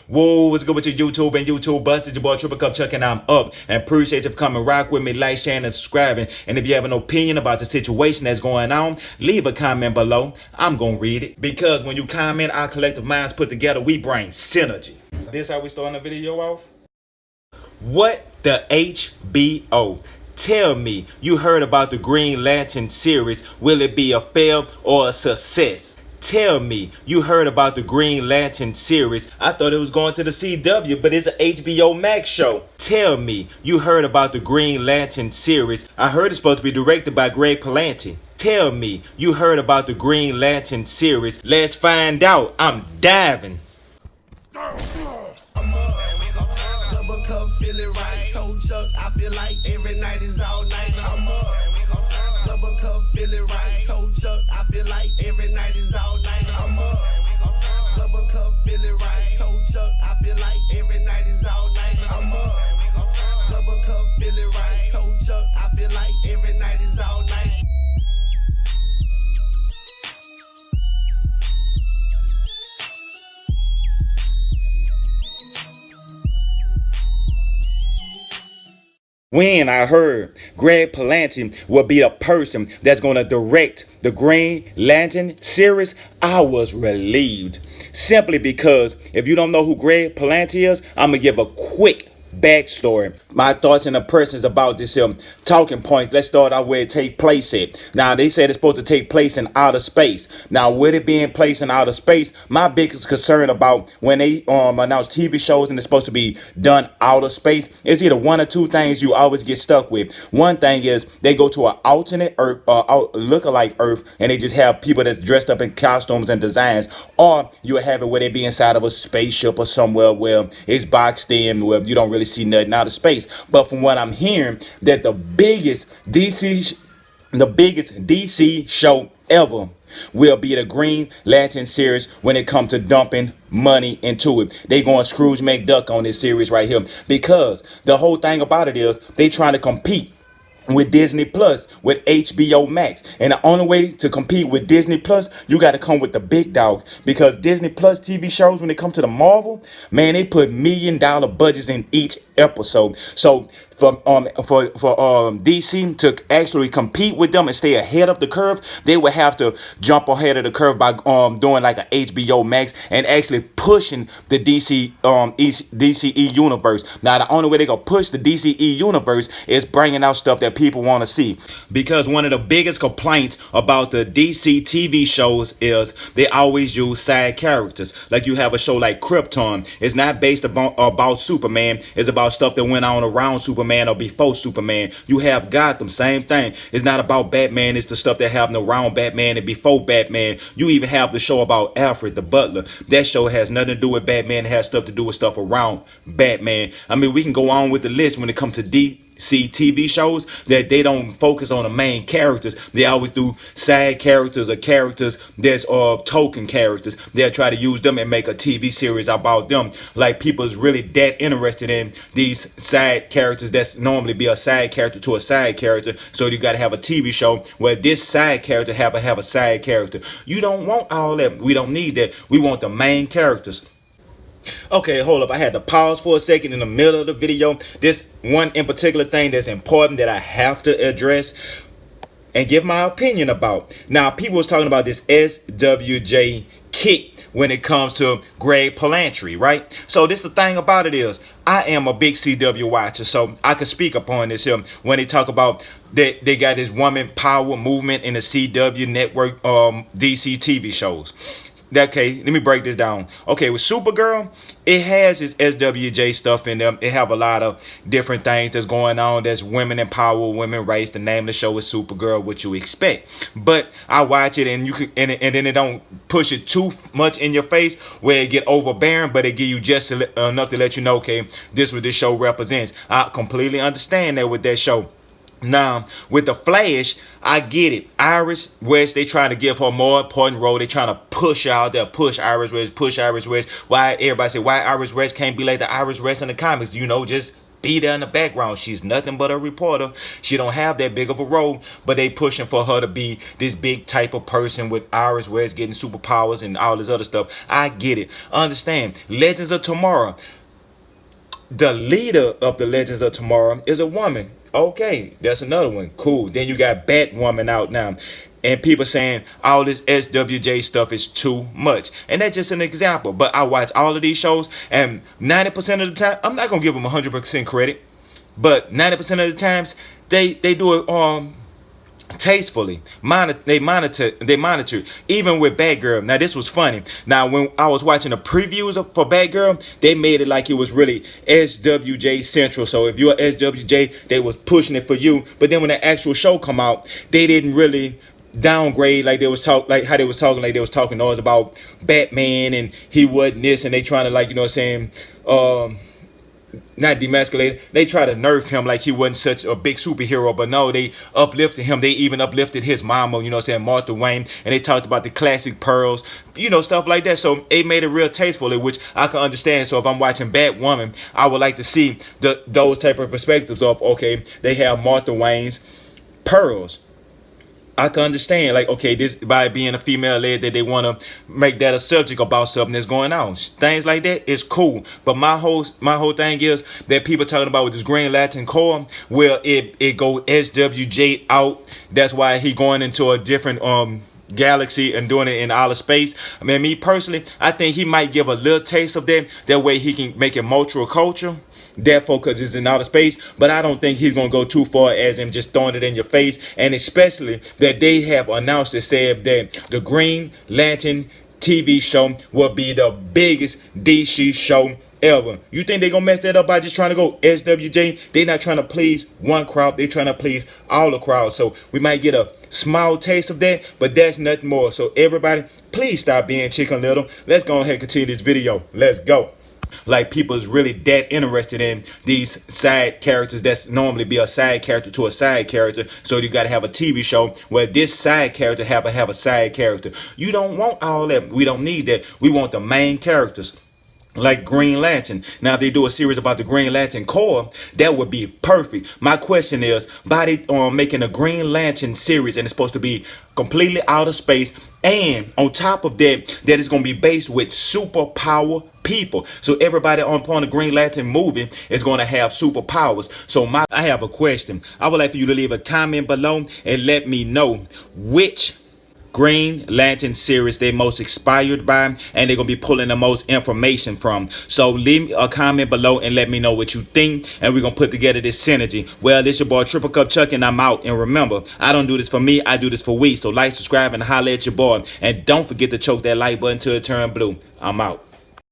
Whoa, what's good with your YouTube and YouTube busters? Your boy Triple Cup Chuck and I'm up. And appreciate you for coming rock with me, like, sharing, and subscribing. And if you have an opinion about the situation that's going on, leave a comment below. I'm gonna read it. Because when you comment, our collective minds put together, we bring synergy. This how we starting the video off? What the HBO? Tell me, you heard about the Green Lantern series. Will it be a fail or a success? Tell me, you heard about the Green Lantern series. I thought it was going to the CW, but it's an HBO Max show. Tell me, you heard about the Green Lantern series. I heard it's supposed to be directed by Greg Palante. Tell me, you heard about the Green Lantern series. Let's find out. I'm diving. Double cup, feel it right. Told Chuck, I feel like every night is all night. I'm up. Double cup, feel it right. Told Chuck, I feel like every night is all night. I'm up. Double cup, feel it right. Told Chuck, I feel like every night is all night. I'm up. Double cup, feel it right. Told Chuck, I feel like every night is all night. When I heard Greg Palante will be the person that's going to direct the Green Lantern series, I was relieved. Simply because if you don't know who Greg Palante is, I'm going to give a quick backstory. My thoughts and impressions about this talking points. Let's start out where it take place at. Now, they said it's supposed to take place in outer space. Now, with it being placed in outer space, my biggest concern about when they announce TV shows and it's supposed to be done outer space is either one or two things you always get stuck with. One thing is they go to an alternate Earth, look-alike Earth, and they just have people that's dressed up in costumes and designs, or you have it where they be inside of a spaceship or somewhere where it's boxed in, where you don't really see nothing out of space. But from what I'm hearing, that the biggest DC show ever will be the Green Lantern series when it comes to dumping money into it. They going Scrooge McDuck on this series right here, because the whole thing about it is they trying to compete with Disney Plus, with HBO Max. And the only way to compete with Disney Plus, you got to come with the big dogs. Because Disney Plus TV shows, when it comes to the Marvel, man, they put $1 million budgets in each episode. So for DC to actually compete with them and stay ahead of the curve, they would have to jump ahead of the curve by doing like an HBO Max and actually pushing the DCE universe. Now, the only way they gonna push the DCE universe is bringing out stuff that people want to see. Because one of the biggest complaints about the DC TV shows is they always use side characters. Like you have a show like Krypton. It's not based about Superman. It's about stuff that went on around Superman or before Superman. You have Gotham, same thing. It's not about Batman. It's the stuff that happened around Batman and before Batman. You even have the show about Alfred the Butler. That show has nothing to do with Batman. It has stuff to do with stuff around Batman. I mean, we can go on with the list when it comes to DC TV shows that they don't focus on the main characters. They always do side characters or characters that's token characters. They'll try to use them and make a TV series about them. Like people is really that interested in these side characters that's normally be a side character to a side character. So you got to have a TV show where this side character have a side character. You don't want all that. We don't need that. We want the main characters. Okay, hold up. I had to pause for a second in the middle of the video. This one in particular thing that's important that I have to address and give my opinion about. Now, people was talking about this SWJ kick when it comes to Greg Palante, right? So this the thing about it is, I am a big CW watcher, so I can speak upon this here when they talk about that they got this woman power movement in the CW network DC TV shows. Okay, let me break this down. Okay, with Supergirl, it has its SWJ stuff in them. It have a lot of different things that's going on. There's women in power, women race. The name of the show is Supergirl, what you expect. But I watch it and you can, and then it don't push it too much in your face where it get overbearing, but it give you just enough to let you know, okay, this is what this show represents. I completely understand that with that show. Now, with the Flash, I get it. Iris West, they trying to give her a more important role. They trying to push out there, push Iris West. Why everybody say why Iris West can't be like the Iris West in the comics? You know, just be there in the background. She's nothing but a reporter. She don't have that big of a role, but they pushing for her to be this big type of person with Iris West getting superpowers and all this other stuff. I get it. Understand. Legends of Tomorrow. The leader of the Legends of Tomorrow is a woman. Okay, that's another one. Cool. Then you got Batwoman out now. And people saying all this SWJ stuff is too much. And that's just an example. But I watch all of these shows, and 90% of the time, I'm not going to give them 100% credit, but 90% of the times, they do it tastefully. They monitor even with Batgirl. Now this was funny. Now when I was watching the previews for Batgirl, they made it like it was really SWJ central. So if you're SWJ, they was pushing it for you. But then when the actual show come out, they didn't really downgrade like they was talking always about Batman and he wasn't this, and they trying to, like, you know what I'm saying, not demasculated. They try to nerf him like he wasn't such a big superhero, but no, they uplifted him. They even uplifted his mama, you know what I'm saying, Martha Wayne, and they talked about the classic pearls, stuff like that. So they made it real tasteful, which I can understand. So if I'm watching Batwoman, I would like to see those type of perspectives of, okay, they have Martha Wayne's pearls. I can understand, like, okay, this by being a female led that they want to make that a subject about something that's going on. Things like that is cool. But my whole thing is that people talking about with this Green Lantern Corps, well, it go SWJ out. That's why he going into a different galaxy and doing it in outer space. I mean, me personally, I think he might give a little taste of that. That way he can make it multicultural. Therefore, because it's in outer space, but I don't think he's gonna go too far as him just throwing it in your face. And especially that they have announced and said that the Green Lantern TV show will be the biggest DC show ever. You think they're gonna mess that up by just trying to go SWJ? They're not trying to please one crowd, they're trying to please all the crowd. So we might get a small taste of that, but that's nothing more. So everybody, please stop being Chicken Little. Let's go ahead and continue this video. Let's go. Like, people is really that interested in these side characters that's normally be a side character to a side character. So you got to have a TV show where this side character have a side character. You don't want all that. We don't need that. We want the main characters. Like Green Lantern. Now, if they do a series about the Green Lantern Corps, that would be perfect. My question is, by they making a Green Lantern series, and it's supposed to be completely out of space, and on top of that, that is going to be based with superpower people. So everybody on the Green Lantern movie is going to have superpowers. So I have a question. I would like for you to leave a comment below and let me know which Green Lantern series they most inspired by, and they're gonna be pulling the most information from. So leave a comment below and let me know what you think, and we're gonna put together this synergy. Well, this your boy Triple Cup Chuck, and I'm out. And remember, I don't do this for me, I do this for we. So like, subscribe, and holler at your boy, and don't forget to choke that like button till it turn blue. I'm out.